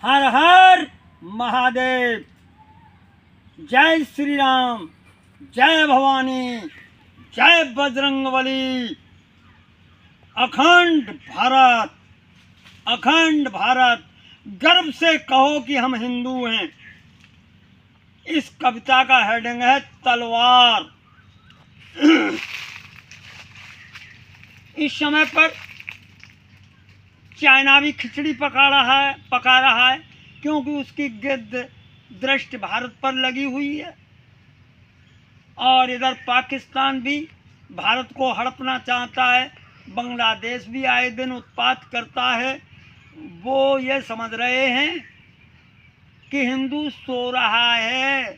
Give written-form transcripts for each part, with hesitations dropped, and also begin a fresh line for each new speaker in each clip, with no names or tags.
हर हर महादेव। जय श्री राम, जय भवानी, जय बजरंगबली। अखंड भारत, अखंड भारत। गर्व से कहो कि हम हिंदू हैं। इस कविता का हेडिंग है तलवार। इस समय पर चाइना भी खिचड़ी पका रहा है क्योंकि उसकी गिद्ध दृष्टि भारत पर लगी हुई है। और इधर पाकिस्तान भी भारत को हड़पना चाहता है। बांग्लादेश भी आए दिन उत्पात करता है। वो ये समझ रहे हैं कि हिंदू सो रहा है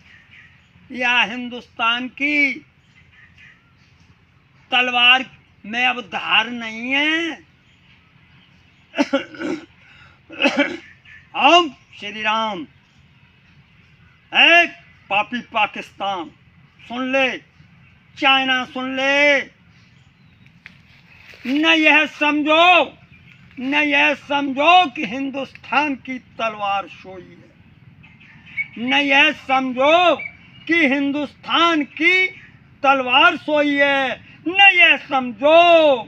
या हिंदुस्तान की तलवार में अब धार नहीं है। हम श्री राम। एक पापी पाकिस्तान सुन ले, चाइना सुन ले। न यह समझो कि हिंदुस्तान की तलवार सोई है। न यह समझो कि हिंदुस्तान की तलवार सोई है। न यह समझो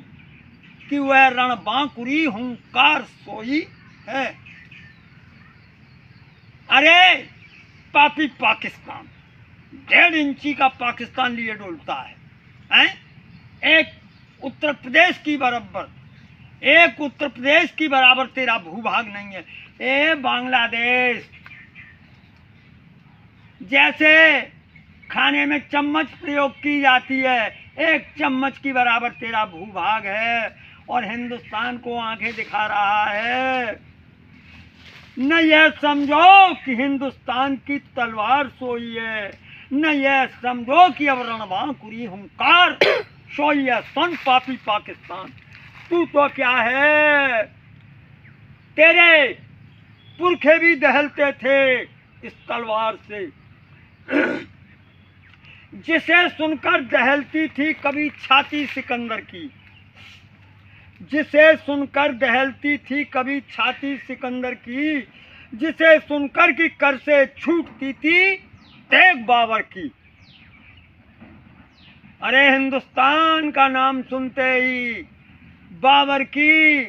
कि वह रणबांकुरी हुंकार सोई है। अरे पापी पाकिस्तान, 1.5 इंची का पाकिस्तान लिए डोलता है। एक उत्तर प्रदेश की बराबर तेरा भूभाग नहीं है। ए बांग्लादेश, जैसे खाने में चम्मच प्रयोग की जाती है, 1 चम्मच की बराबर तेरा भूभाग है और हिंदुस्तान को आंखें दिखा रहा है। न यह समझो कि हिंदुस्तान की तलवार सोई है। न यह समझो कि अब रणबांकुरी हुंकार सोई है। सुन पापी पाकिस्तान, तू तो क्या है, तेरे पुरखे भी दहलते थे इस तलवार से। जिसे सुनकर दहलती थी कभी छाती सिकंदर की, जिसे सुनकर दहलती थी कभी छाती सिकंदर की, जिसे सुनकर की कर से छूटती थी तेग बाबर की। अरे हिंदुस्तान का नाम सुनते ही बाबर की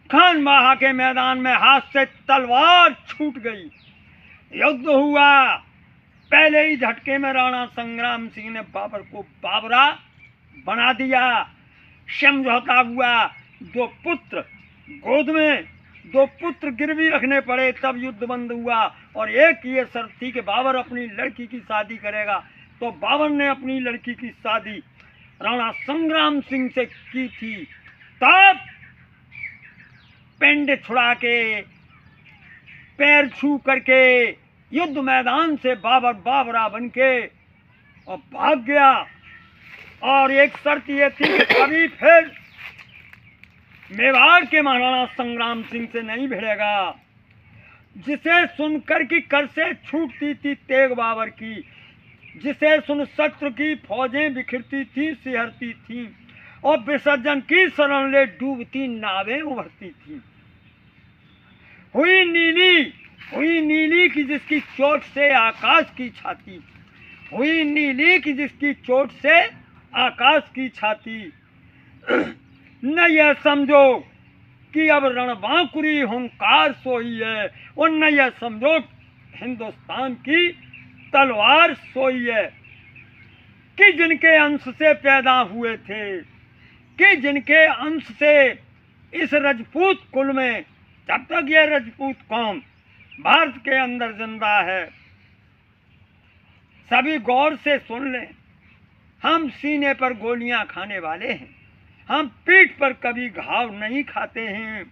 खान बाहा के मैदान में हाथ से तलवार छूट गई। युद्ध हुआ। पहले ही झटके में राणा संग्राम सिंह ने बाबर को बाबरा बना दिया। समझौता हुआ। 2 पुत्र गोद में, 2 पुत्र गिरवी रखने पड़े, तब युद्ध बंद हुआ। और एक ये शर्त थी कि बाबर अपनी लड़की की शादी करेगा। तो बाबर ने अपनी लड़की की शादी राणा संग्राम सिंह से की थी। तब पेंड छुड़ा के, पैर छू करके युद्ध मैदान से बाबर बाबरा बन के और भाग गया। और एक शर्त ये थी कि कभी फिर मेवाड़ के महाराणा संग्राम सिंह से नहीं भिड़ेगा। जिसे सुनकर की कर से छूटती थी तेग बाबर की, जिसे सुन शत्रु की फौजें बिखरती थी, सिहरती थी और विसर्जन की शरण ले डूबती नावें उभरती थी। हुई नीली की जिसकी चोट से आकाश की छाती, हुई नीली की जिसकी चोट से आकाश की छाती। न यह समझो कि अब रणबांकुरी हुंकार सोई है और न यह समझो हिंदुस्तान की तलवार सोई है। कि जिनके अंश से पैदा हुए थे, कि जिनके अंश से इस राजपूत कुल में, जब तक यह राजपूत कौम भारत के अंदर जिंदा है, सभी गौर से सुन लें। हम सीने पर गोलियां खाने वाले हैं। हम पीठ पर कभी घाव नहीं खाते हैं।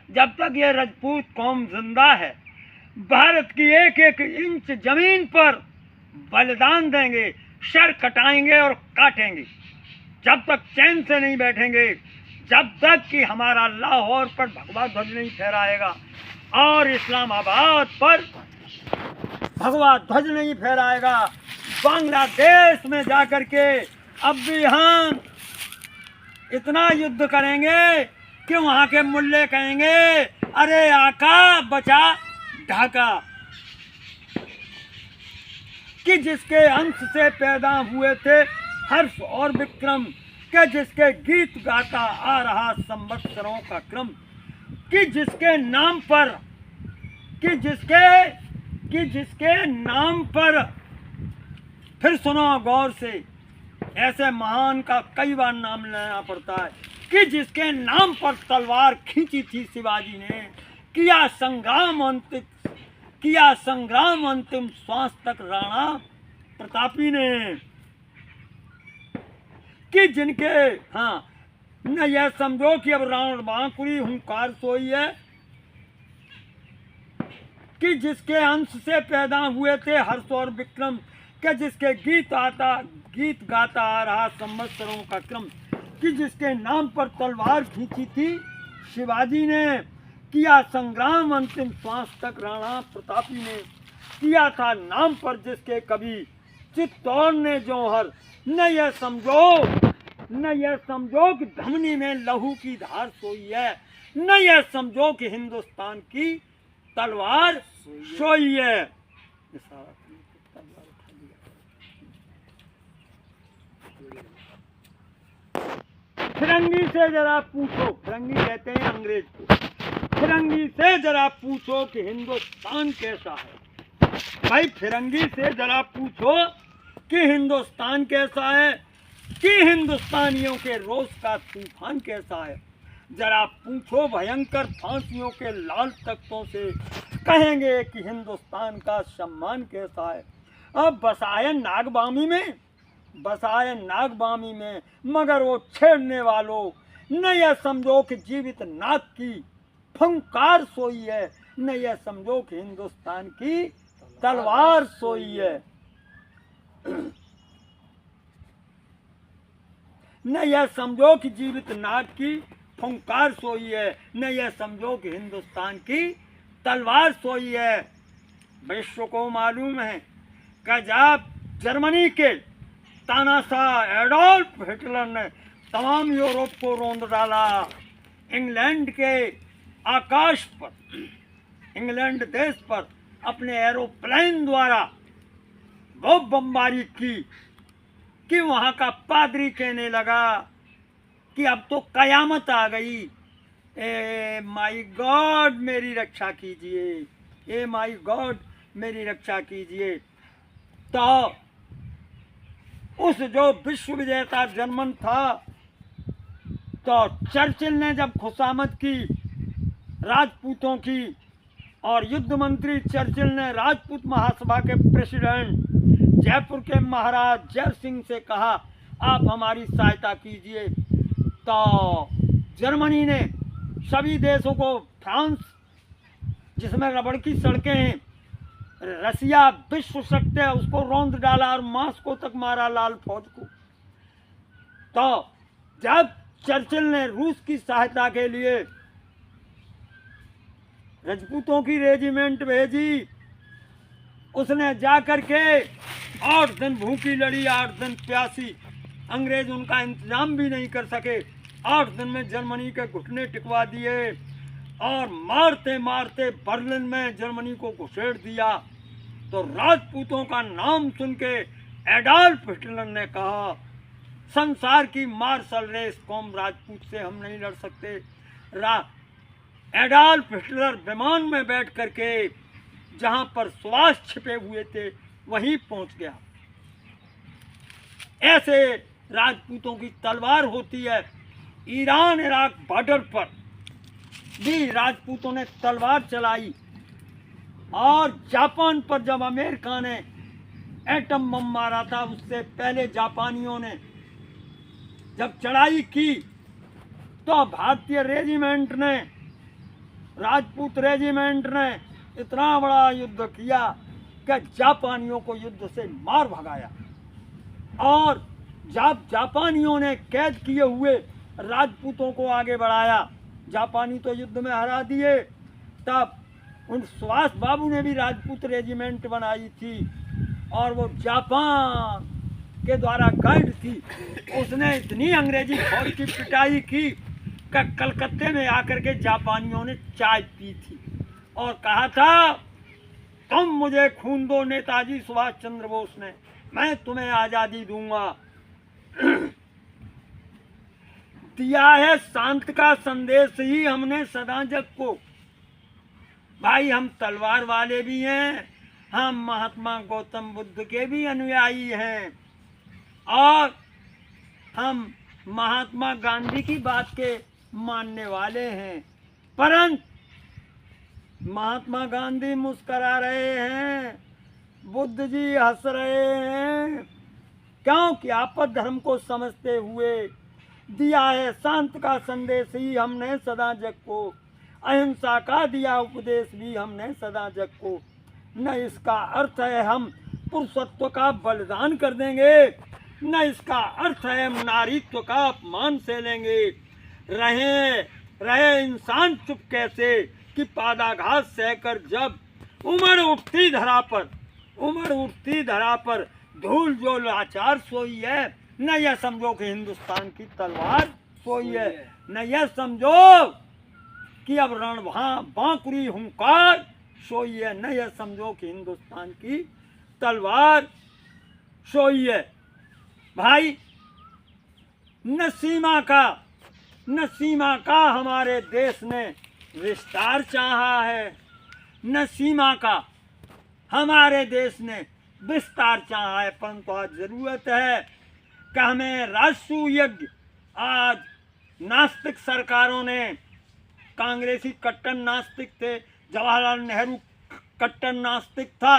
जब तक यह राजपूत कौम जिंदा है, भारत की 1-1 इंच जमीन पर बलिदान देंगे, सर कटाएंगे और काटेंगे। जब तक चैन से नहीं बैठेंगे, जब तक कि हमारा लाहौर पर भगवा ध्वज नहीं फहराएगा और इस्लामाबाद पर भगवा ध्वज नहीं फहराएगा। बांग्लादेश में जाकर के अब भी हम इतना युद्ध करेंगे कि वहां के मुल्ले कहेंगे अरे आका बचा ढाका, कि जिसके अंश से पैदा हुए थे हर्ष और विक्रम, कि जिसके गीत गाता आ रहा संवत्सरों का क्रम, कि जिसके नाम पर फिर सुनो गौर से, ऐसे महान का कई बार नाम लेना पड़ता है, कि जिसके नाम पर तलवार खींची थी शिवाजी ने, किया संग्राम अंतिम श्वास तक राणा प्रतापी ने, कि जिनके न यह समझो कि अब रावण बांकुरी हुंकार सोई है, कि जिसके अंश से पैदा हुए थे हर्ष और विक्रम, कि जिसके गीत गाता आ रहा संवत्सरों का क्रम, कि जिसके नाम पर तलवार खींची थी शिवाजी ने, किया संग्राम अंतिम श्वास तक राणा प्रतापी ने, किया था नाम पर जिसके कभी चित्तौड़ ने जौहर, न यह समझो कि धमनी में लहू की धार सोई है, न यह समझो कि हिंदुस्तान की तलवार सोई है। फिरंगी से जरा पूछो, फिरंगी कहते हैं अंग्रेज को, फिरंगी से जरा पूछो कि हिंदुस्तान कैसा है। भाई फिरंगी से जरा पूछो कि हिंदुस्तान कैसा है, कि हिंदुस्तानियों के रोष का तूफान कैसा है। जरा पूछो भयंकर फांसियों के लाल तख्तों से, कहेंगे कि हिंदुस्तान का सम्मान कैसा है। अब बसाए नागबामी में मगर वो छेड़ने वालों, न यह समझो कि जीवित नाग की फंकार सोई है, न यह समझो कि हिंदुस्तान की तलवार सोई है। न यह समझो कि जीवित नाग की फंकार सोई है, न यह समझो कि हिंदुस्तान की तलवार सोई है। विश्व को मालूम है कि जब जर्मनी के तानाशाह एडोल्फ हिटलर ने तमाम यूरोप को रौंद डाला, इंग्लैंड के आकाश पर, इंग्लैंड देश पर अपने एरोप्लेन द्वारा वो बमबारी की, कि वहाँ का पादरी कहने लगा कि अब तो कयामत आ गई, ए माई गॉड मेरी रक्षा कीजिए, ए माई गॉड मेरी रक्षा कीजिए। तो उस जो विश्व विजेता जर्मन था, तो चर्चिल ने जब खुशामद की राजपूतों की, और युद्ध मंत्री चर्चिल ने राजपूत महासभा के प्रेसिडेंट जयपुर के महाराज जय सिंह से कहा आप हमारी सहायता कीजिए। तो जर्मनी ने सभी देशों को, फ्रांस जिसमें रबड़ की सड़कें हैं, रसिया विश्व शक्ति है, उसको रौंद डाला और मॉस्को तक मारा लाल फौज को। तो जब चर्चिल ने रूस की सहायता के लिए राजपूतों की रेजिमेंट भेजी, उसने जाकर के 8 दिन भूखी लड़ी, 8 दिन प्यासी, अंग्रेज उनका इंतजाम भी नहीं कर सके। 8 दिन में जर्मनी के घुटने टिकवा दिए और मारते मारते बर्लिन में जर्मनी को घुसेड़ दिया। तो राजपूतों का नाम सुन के एडोल्फ हिटलर ने कहा संसार की मार्शल रेस कौम राजपूत से हम नहीं लड़ सकते। एडोल्फ हिटलर विमान में बैठ करके जहां पर सुभाष छिपे हुए थे वहीं पहुंच गया। ऐसे राजपूतों की तलवार होती है। ईरान इराक बॉर्डर पर भी राजपूतों ने तलवार चलाई, और जापान पर जब अमेरिका ने एटम बम मारा था, उससे पहले जापानियों ने जब चढ़ाई की, तो भारतीय रेजिमेंट ने, राजपूत रेजिमेंट ने इतना बड़ा युद्ध किया कि जापानियों को युद्ध से मार भगाया। और जब जापानियों ने कैद किए हुए राजपूतों को आगे बढ़ाया, जापानी तो युद्ध में हरा दिए, तब उन सुभाष बाबू ने भी राजपूत रेजिमेंट बनाई थी, और वो जापान के द्वारा गाइड थी। उसने इतनी अंग्रेजी फौज की पिटाई की कलकत्ते में आकर के जापानियों ने चाय पी थी और कहा था, तुम मुझे खून दो नेताजी सुभाष चंद्र बोस ने, मैं तुम्हें आज़ादी दूंगा। दिया है शांत का संदेश ही हमने सदा जग को। भाई हम तलवार वाले भी हैं, हम महात्मा गौतम बुद्ध के भी अनुयायी हैं और हम महात्मा गांधी की बात के मानने वाले हैं। परंतु महात्मा गांधी मुस्करा रहे हैं, बुद्ध जी हंस रहे हैं, क्योंकि आपस धर्म को समझते हुए दिया है शांत का संदेश ही हमने सदा जग को, अहिंसा का दिया उपदेश भी हमने सदा जग को। न इसका अर्थ है हम पुरुषत्व का बलिदान कर देंगे, न इसका अर्थ है हम नारीत्व का अपमान से लेंगे। रहे इंसान चुप कैसे कि पादाघात सहकर जब उमड़ उठती धरा पर धूल जो लाचार सोई है, न यह समझो कि हिंदुस्तान की तलवार सोई है, न यह समझो कि अब रण बांकुरी हुंकार सोई है, न यह समझो कि हिंदुस्तान की तलवार सोई है। भाई न सीमा का हमारे देश ने विस्तार चाहा है, न सीमा का हमारे देश ने विस्तार चाहा है, परंतु आज जरूरत है कि हमें राजसूय यज्ञ, आज नास्तिक सरकारों ने, कांग्रेसी कट्टर नास्तिक थे, जवाहरलाल नेहरू कट्टर नास्तिक था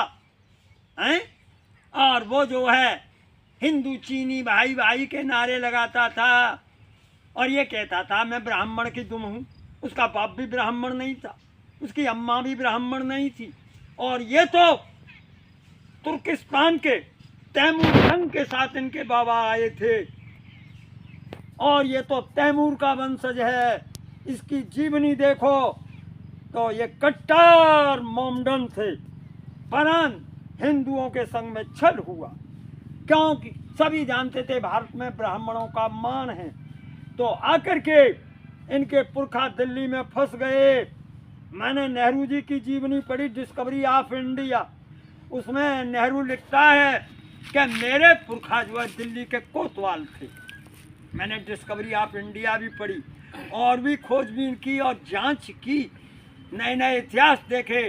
हैं, और वो जो है हिंदू चीनी भाई भाई के नारे लगाता था और ये कहता था मैं ब्राह्मण की दुम हूँ। उसका बाप भी ब्राह्मण नहीं था, उसकी अम्मा भी ब्राह्मण नहीं थी, और ये तो तुर्किस्तान के तैमूर लंग के साथ इनके बाबा आए थे और ये तो तैमूर का वंशज है। इसकी जीवनी देखो तो ये कट्टर मोमडन थे, परंतु हिंदुओं के संग में छल हुआ, क्योंकि सभी जानते थे भारत में ब्राह्मणों का मान है। तो आकर के इनके पुरखा दिल्ली में फंस गए। मैंने नेहरू जी की जीवनी पढ़ी, डिस्कवरी ऑफ इंडिया, उसमें नेहरू लिखता है कि मेरे पुरखा जो है दिल्ली के कोतवाल थे। मैंने डिस्कवरी ऑफ इंडिया भी पढ़ी और भी खोजबीन की और जांच की, नए नए इतिहास देखे।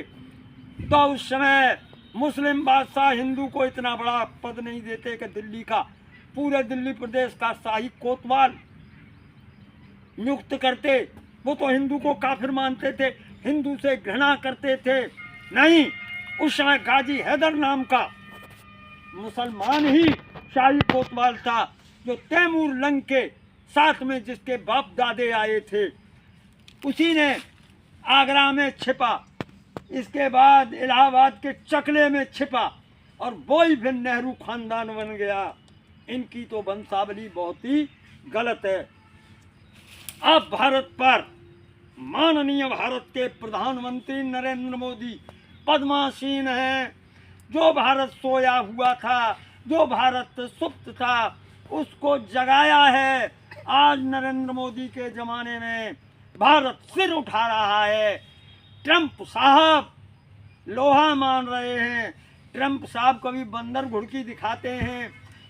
तो उस समय मुस्लिम बादशाह हिंदू को इतना बड़ा पद नहीं देते कि दिल्ली का, पूरे दिल्ली प्रदेश का शाही कोतवाल नियुक्त करते। वो तो हिंदू को काफिर मानते थे, हिंदू से घृणा करते थे। नहीं, उस समय गाजी हैदर नाम का मुसलमान ही शाही कोतवाल था, जो तैमूर लंग के साथ में जिसके बाप दादे आए थे, उसी ने आगरा में छिपा, इसके बाद इलाहाबाद के चकले में छिपा और वो ही फिर नेहरू खानदान बन गया। इनकी तो वंशावली बहुत ही गलत है। अब भारत पर माननीय भारत के प्रधानमंत्री नरेंद्र मोदी पद्मासीन हैं। जो भारत सोया हुआ था, जो भारत सुप्त था, उसको जगाया है। आज नरेंद्र मोदी के ज़माने में भारत सिर उठा रहा है। ट्रंप साहब लोहा मान रहे हैं। ट्रंप साहब कभी बंदर घुड़की दिखाते हैं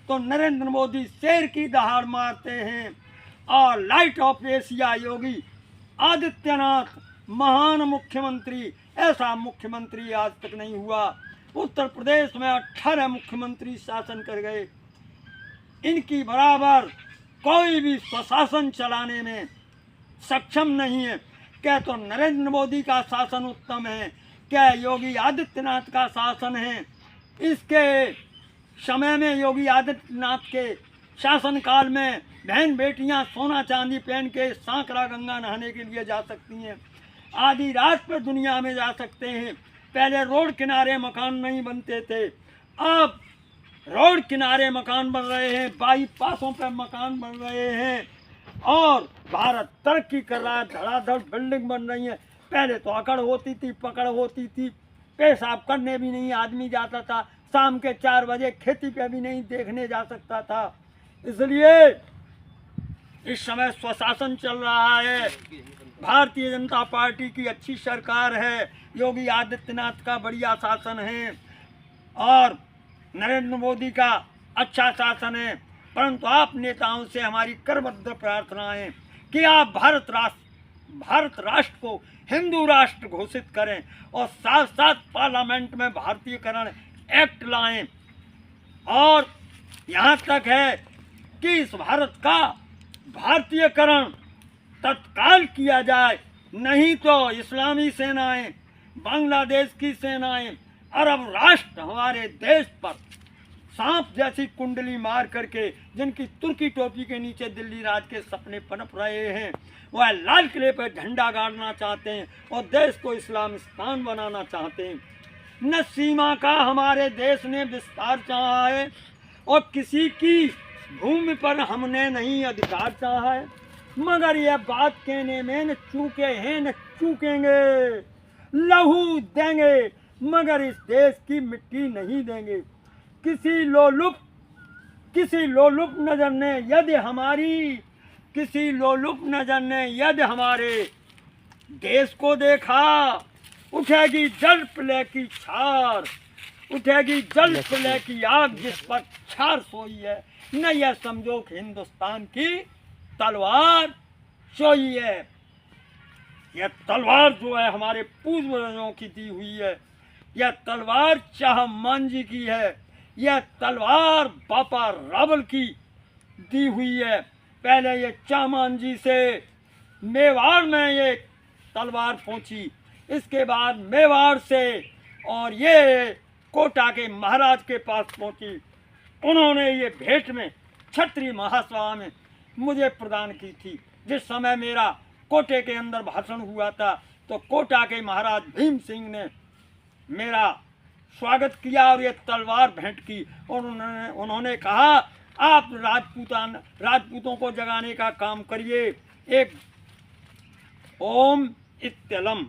तो नरेंद्र मोदी शेर की दहाड़ मारते हैं। और light of Asia Yogi Adityanath महान मुख्यमंत्री, ऐसा मुख्यमंत्री आज तक नहीं हुआ। उत्तर प्रदेश में 18 मुख्यमंत्री शासन कर गए। इनकी बराबर कोई भी स्वशासन चलाने में सक्षम नहीं है। क्या तो नरेंद्र मोदी का शासन उत्तम है, क्या योगी आदित्यनाथ का शासन है? इसके समय में योगी आदित्यनाथ के शासनकाल में बहन बेटियां सोना चांदी पहन के सांकरा गंगा नहाने के लिए जा सकती हैं, आधी रात पर दुनिया में जा सकते हैं। पहले रोड किनारे मकान नहीं बनते थे, अब रोड किनारे मकान बन रहे हैं, बाईपासों पर मकान बन रहे हैं और भारत तरक्की कर रहा है। धड़ाधड़ बिल्डिंग बन रही है। पहले तो अकड़ होती थी, पकड़ होती थी, पेशाब करने भी नहीं आदमी जाता था, शाम के 4 बजे खेती पे भी नहीं देखने जा सकता था। इसलिए इस समय स्वशासन चल रहा है, भारतीय जनता पार्टी की अच्छी सरकार है, योगी आदित्यनाथ का बढ़िया शासन है और नरेंद्र मोदी का अच्छा शासन है। परंतु आप नेताओं से हमारी करबद्ध प्रार्थना है कि आप भारत राष्ट्र को हिंदू राष्ट्र घोषित करें और साथ साथ पार्लियामेंट में भारतीयकरण एक्ट लाएं। और यहाँ तक है कि इस भारत का भारतीयकरण तत्काल किया जाए, नहीं तो इस्लामी सेनाएं, बांग्लादेश की सेनाएं, अरब राष्ट्र हमारे देश पर सांप जैसी कुंडली मार करके, जिनकी तुर्की टोपी के नीचे दिल्ली राज के सपने पनप रहे हैं, वह लाल किले पर झंडा गाड़ना चाहते हैं और देश को इस्लामिस्तान बनाना चाहते हैं। न सीमा का हमारे देश ने विस्तार चाहा है और किसी की भूमि पर हमने नहीं अधिकार चाहा है, मगर यह बात कहने में न चूके हैं न चूकेंगे। लहू देंगे मगर इस देश की मिट्टी नहीं देंगे। किसी लोलुप नजर ने यदि हमारे देश को देखा, उठेगी जल प्रलय की छार, उठेगी जल प्रलय की आग जिस पर छार सोई है। न यह समझो कि हिंदुस्तान की तलवार सोई है। यह तलवार जो है हमारे पूर्वजों की दी हुई है, यह तलवार शाह मांझी की है, यह तलवार बापा रावल की दी हुई है। पहले ये चामांजी से मेवाड़ में ये तलवार पहुंची, इसके बाद मेवाड़ से और ये कोटा के महाराज के पास पहुंची। उन्होंने ये भेंट में क्षत्रिय महासभा में मुझे प्रदान की थी। जिस समय मेरा कोटे के अंदर भाषण हुआ था तो कोटा के महाराज भीम सिंह ने मेरा स्वागत किया और ये तलवार भेंट की और उन्होंने कहा आप राजपूतों को जगाने का काम करिए। एक ओम इत्तलम।